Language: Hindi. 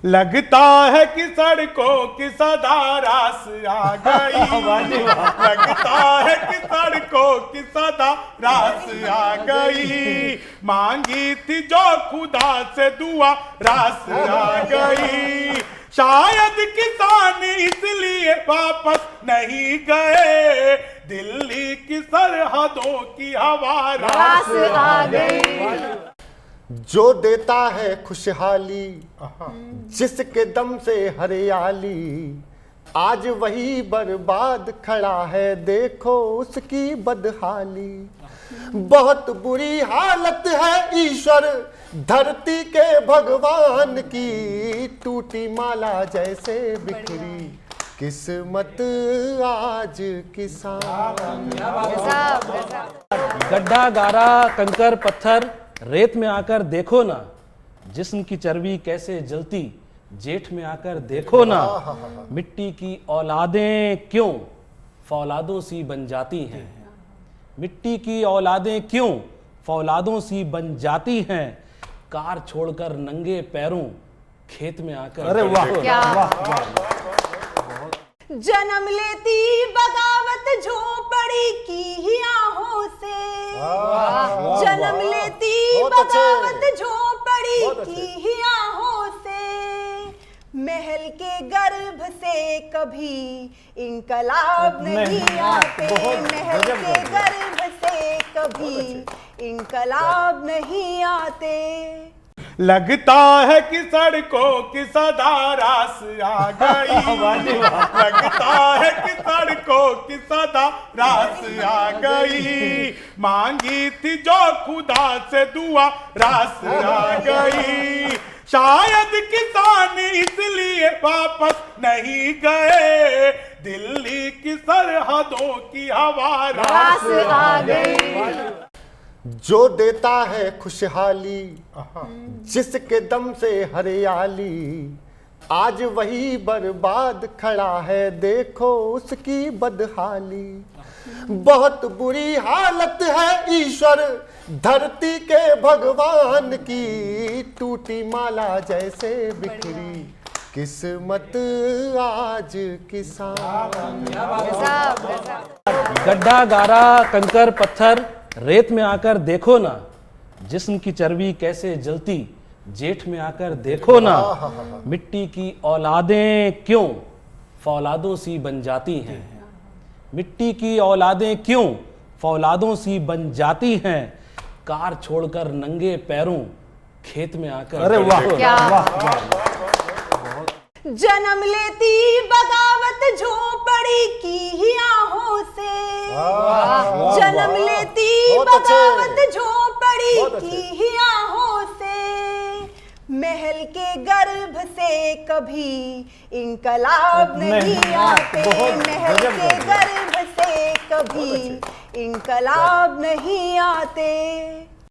लगता है कि सड़कों की सदा रास आ गई। लगता है कि सड़कों की सदा रास आ गई। मांगी थी जो खुदा से दुआ रास आ गई। शायद किसान इसलिए वापस नहीं गए, दिल्ली की सरहदों की हवा रास आ गई। जो देता है खुशहाली, जिसके दम से हरियाली, आज वही बर्बाद खड़ा है, देखो उसकी बदहाली। बहुत बुरी हालत है ईश्वर धरती के भगवान की, टूटी माला जैसे बिखरी किस्मत आज किसान। गड्ढा गारा कंकर पत्थर रेत में आकर देखो ना, जिस्म की चर्बी कैसे जलती जेठ में आकर देखो ना। मिट्टी की औलादें क्यों फौलादों सी बन जाती हैं, मिट्टी की औलादें क्यों फौलादों सी बन जाती हैं, कार छोड़कर नंगे पैरों खेत में आकर। अरे वाह जन्म लेती बगावत झोपड़ी की ही आहों से, जन्म लेती बगावत झोपड़ी की ही आहों से, महल के गर्भ से कभी इंकलाब नहीं आते, महल के गर्भ से कभी इंकलाब नहीं आते। लगता है कि सड़कों की सदा रास आ गई। लगता है कि सड़कों की सदा रास आ गई। मांगी थी जो खुदा से दुआ रास आ गई। शायद किसान इसलिए वापस नहीं गए, दिल्ली की सरहदों की हवा रास आ गई। जो देता है खुशहाली, जिसके दम से हरियाली, आज वही बर्बाद खड़ा है, देखो उसकी बदहाली। बहुत बुरी हालत है ईश्वर धरती के भगवान की, टूटी माला जैसे बिखरी किस्मत आज किसान। गड्ढा गारा कंकर पत्थर रेत में आकर देखो ना, जिस्म की चर्बी कैसे जलती जेठ में आकर देखो ना। मिट्टी की औलादें क्यों फौलादों सी बन जाती हैं, मिट्टी की औलादें क्यों फौलादों सी बन जाती हैं, कार छोड़कर नंगे पैरों खेत में आकर। अरे वाह जन्म लेती बगावत झोपड़ी की ही आहों से, जन्म लेती बगावत झोपड़ी की ही आहों से, महल के गर्भ से कभी इंकलाब नहीं आते, महल के गर्भ से कभी इंकलाब नहीं आते।